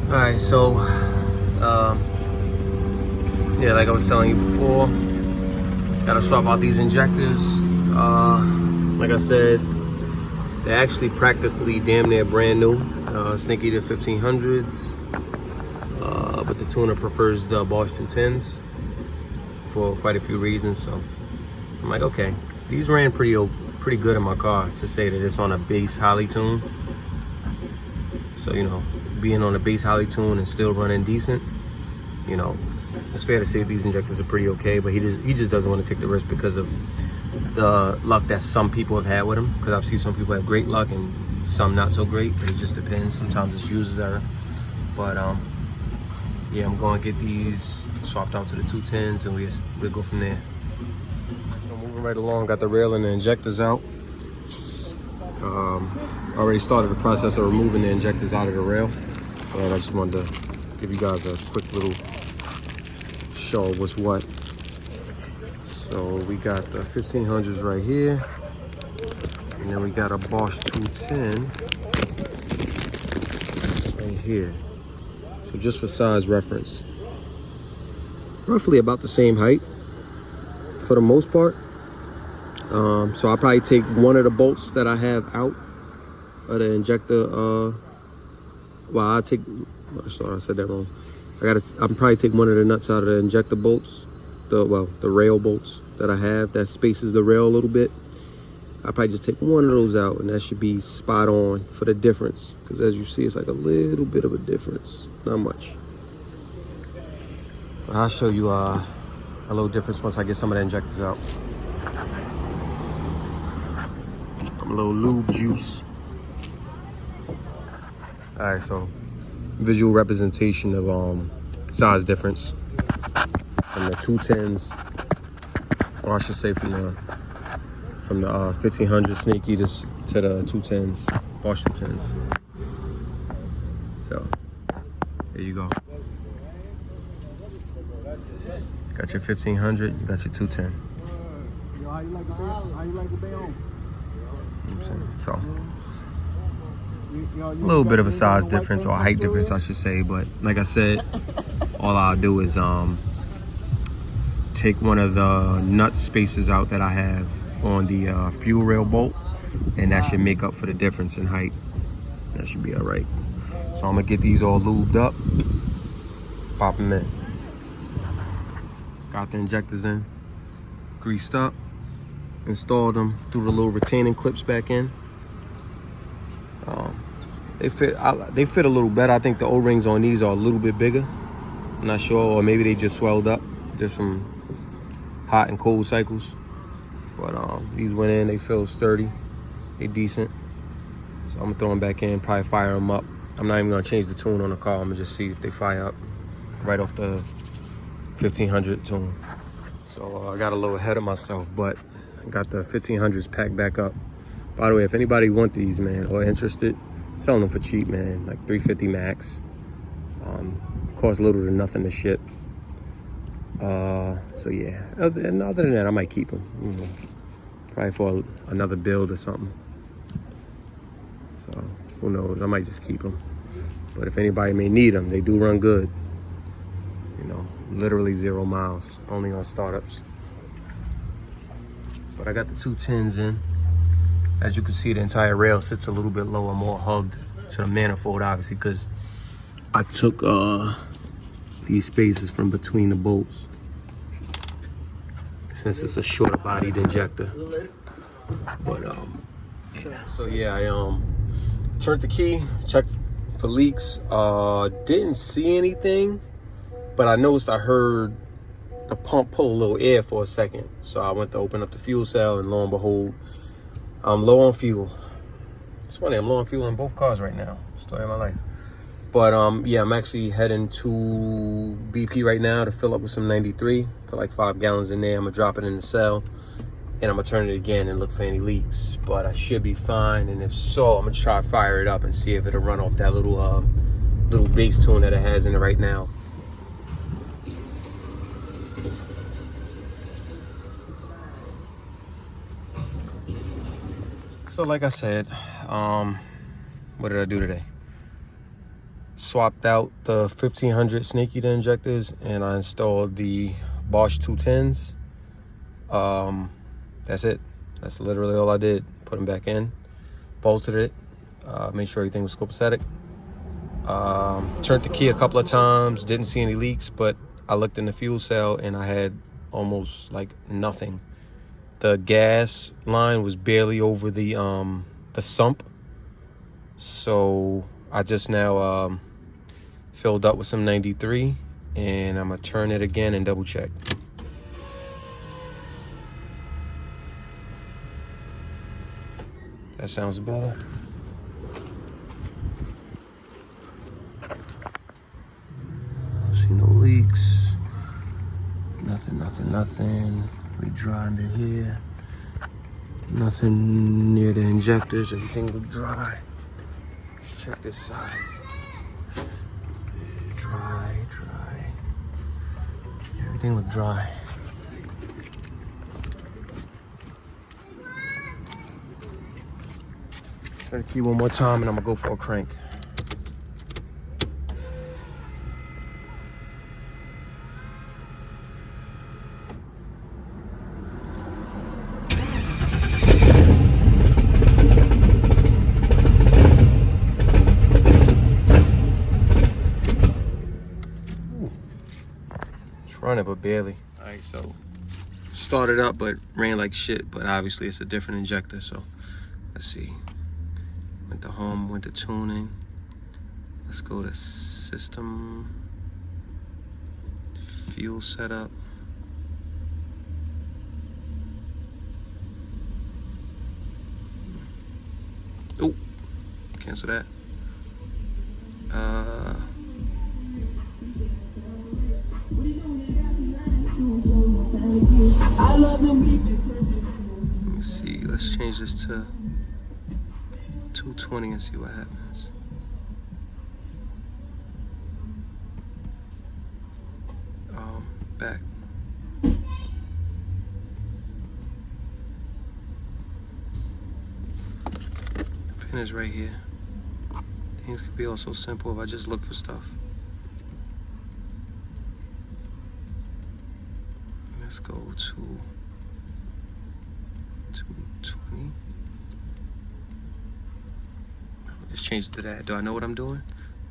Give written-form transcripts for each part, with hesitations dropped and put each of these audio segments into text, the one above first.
Alright, so yeah, like I was telling you before, gotta swap out these injectors. Like I said, they're actually practically damn near brand new. Snake Eater 1500s, but the tuner prefers the Bosch 210s for quite a few reasons. So I'm like, okay, these ran pretty good in my car, to say that it's on a base highly tune. So, you know, being on a base highly tune and still running decent, you know, it's fair to say these injectors are pretty okay. But he just doesn't want to take the risk because of the luck that some people have had with them. Because I've seen some people have great luck and some not so great. But it just depends. Sometimes it's user's error. But yeah, I'm going to get these swapped out to the 210s and we'll go from there. So moving right along, got the rail and the injectors out. Already started the process of removing the injectors out of the rail, and I just wanted to give you guys a quick little show of what's what. So we got the 1500s right here, and then we got a Bosch 210 right here. So just for size reference, roughly about the same height for the most part. So I'll probably take one of the bolts that I have out of the injector. Sorry, I said that wrong. I'm probably take one of the nuts out of the injector bolts, the rail bolts that I have that spaces the rail a little bit. I'll probably just take one of those out, and that should be spot on for the difference. Because as you see, it's like a little bit of a difference, not much. But I'll show you a little difference once I get some of the injectors out. A little lube juice. All right, so visual representation of size difference from the 210s, or I should say from the 1500 Snake Eaters to the 210s, Bosch 210s. So there you go. Got your 1500, you got your 210. How you like the band? How you like the band? So a little bit of a size difference, or a height difference I should say, but like I said, all I'll do is take one of the nut spaces out that I have on the fuel rail bolt, and that should make up for the difference in height. That should be all right. So I'm gonna get these all lubed up, pop them in. Got the injectors in, greased up, installed them, threw the little retaining clips back in. They fit a little better. I think the O-rings on these are a little bit bigger. I'm not sure, or maybe they just swelled up just from hot and cold cycles. But these went in, they feel sturdy, they decent. So I'm gonna throw them back in, probably fire them up. I'm not even gonna change the tune on the car. I'm gonna just see if they fire up right off the 1500 tune. So I got a little ahead of myself, but I got the 1500s packed back up. By the way, if anybody want these, man, or interested, selling them for cheap, man, like $350 max. Cost little to nothing to ship. So yeah, other than that, I might keep them, you know, probably for another build or something. So who knows, I might just keep them. But if anybody may need them, they do run good. You know, literally 0 miles, only on startups. But I got the 210s in. As you can see, the entire rail sits a little bit lower, more hugged to the manifold, obviously, because I took these spaces from between the bolts, since it's a shorter bodied injector. But yeah. So yeah, I turned the key, checked for leaks, didn't see anything, but I noticed I heard the pump pull a little air for a second. So I went to open up the fuel cell, and lo and behold, I'm low on fuel. It's funny, I'm low on fuel in both cars right now. Story of my life. But yeah, I'm actually heading to BP right now to fill up with some 93. Put like 5 gallons in there. I'm gonna drop it in the cell, and I'm gonna turn it again and look for any leaks. But I should be fine, and if so, I'm gonna try to fire it up and see if it'll run off that little bass tune that it has in it right now. So like I said, what did I do today? swapped out the 1500 snake eater injectors, and I installed the Bosch 210s. That's it. That's literally all I did. Put them back in, bolted it, made sure everything was copacetic. Turned the key a couple of times, didn't see any leaks, but I looked in the fuel cell and I had almost like nothing. The gas line was barely over the sump. So I just now filled up with some 93, and I'm gonna turn it again and double check. That sounds better. See no leaks. Nothing. We dry under here. Nothing near the injectors. Everything look dry. Let's check this side. Dry. Everything look dry. Turn the key one more time and I'm gonna go for a crank. Running but barely. All right, so started up but ran like shit, but obviously it's a different injector. So let's see, went to home, went to tuning. Let's go to system, fuel setup. Oh, cancel that. Let me see, let's change this to 220 and see what happens. Back. The pin is right here. Things could be also simple if I just look for stuff. Let's go to 220. Just change it to that. Do I know what I'm doing?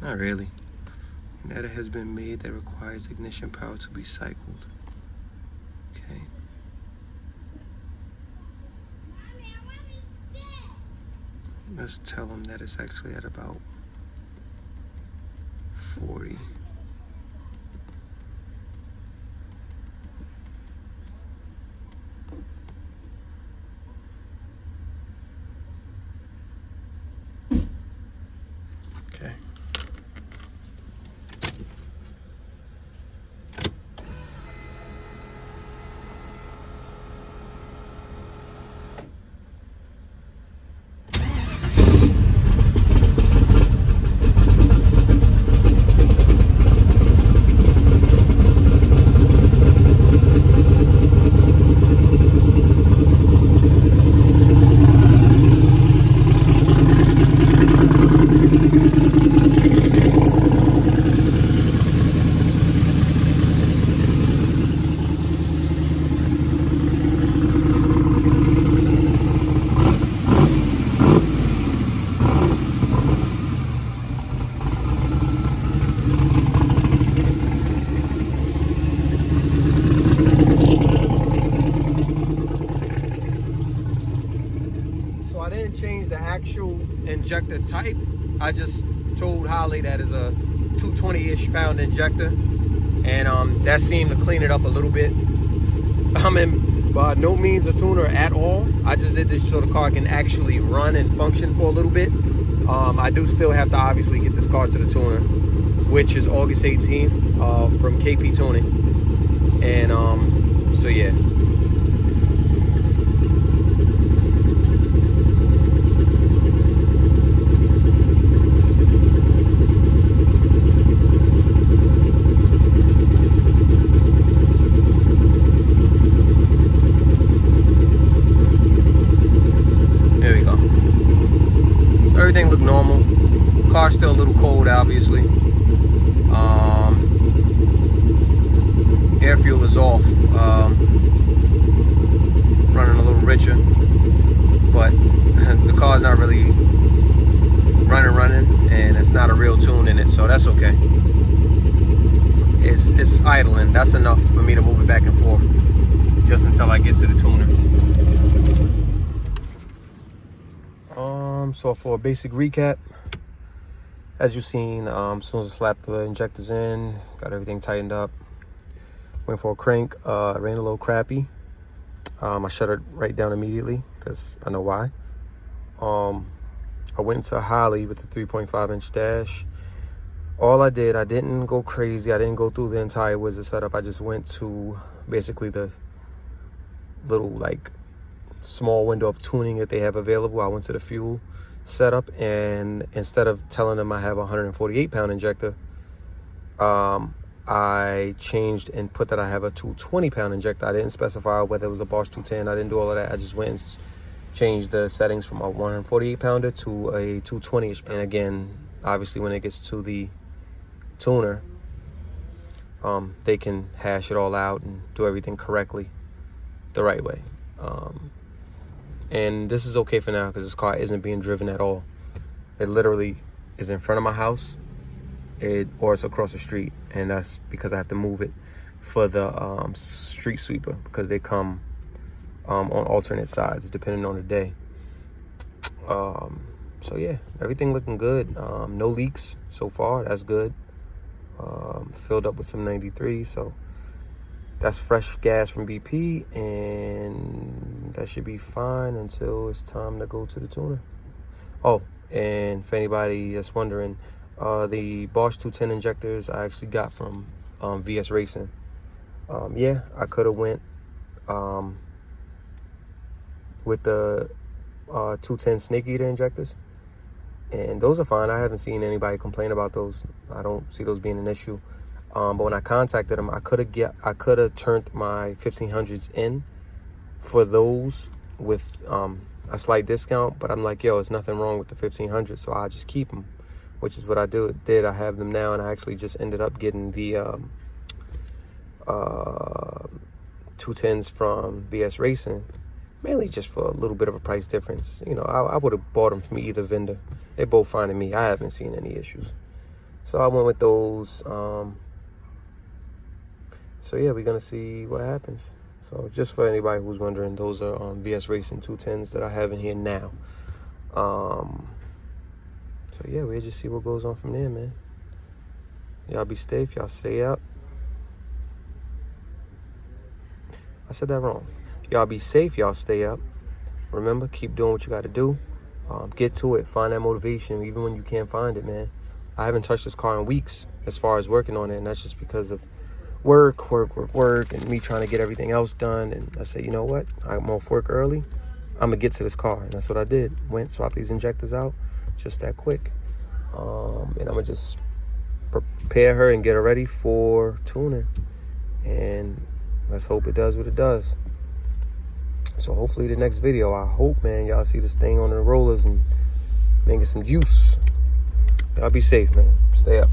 Not really. An edit has been made that requires ignition power to be cycled. Okay. Let's tell them that it's actually at about 40. Okay. Change the actual injector type. I just told Holly that is a 220-ish pound injector, and that seemed to clean it up a little bit. I'm by no means a tuner at all. I just did this so the car can actually run and function for a little bit. I do still have to obviously get this car to the tuner, which is August 18th from KP Tuning, and so yeah. Everything looked normal. Car still a little cold, obviously. Air fuel is off, running a little richer, but the car's not really running, and it's not a real tune in it, so that's okay. It's idling. That's enough for me to move it back and forth just until I get to the tuner. So for a basic recap, as you've seen, as soon as I slapped the injectors in, got everything tightened up, went for a crank, ran a little crappy. I shut it right down immediately because I know why. I went into Holly with the 3.5-inch dash. All I did, I didn't go crazy. I didn't go through the entire wizard setup. I just went to basically the little like small window of tuning that they have available. I went to the fuel setup, and instead of telling them I have a 148-pound injector, I changed and put that I have a 220-pound injector. I didn't specify whether it was a Bosch 210. I didn't do all of that. I just went and changed the settings from a 148-pounder to a 220-ish. And again, obviously when it gets to the tuner, they can hash it all out and do everything correctly the right way. And this is okay for now because this car isn't being driven at all. It literally is in front of my house, or it's across the street, and that's because I have to move it for the street sweeper because they come on alternate sides depending on the day. So yeah, everything looking good. No leaks so far. That's good. Filled up with some 93, so that's fresh gas from BP, and that should be fine until it's time to go to the tuner. Oh, and for anybody that's wondering, the Bosch 210 injectors I actually got from VS Racing. Yeah, I could have went with the 210 snake eater injectors, and those are fine. I haven't seen anybody complain about those. I don't see those being an issue. But when I contacted them, I could have turned my 1500s in for those with a slight discount. But I'm like, yo, there's nothing wrong with the 1500s, so I'll just keep them, which is what I did. I have them now, and I actually just ended up getting the 210s from VS Racing, mainly just for a little bit of a price difference. You know, I would have bought them from either vendor. They're both fine to me. I haven't seen any issues. So I went with those. So yeah, we're gonna see what happens. So just for anybody who's wondering, those are VS Racing 210s that I have in here now. So yeah, we'll just see what goes on from there, man. Y'all be safe. Y'all stay up. I said that wrong. Y'all be safe. Y'all stay up. Remember, keep doing what you got to do. Get to it. Find that motivation, even when you can't find it, man. I haven't touched this car in weeks as far as working on it, and that's just because of work, and me trying to get everything else done. And I said, you know what? I'm off work early. I'm gonna get to this car, and that's what I did. Went, swapped these injectors out, just that quick. And I'm gonna just prepare her and get her ready for tuning, and let's hope it does what it does. So hopefully the next video, I hope, man, y'all see this thing on the rollers and man, get some juice. Y'all be safe, man. Stay up.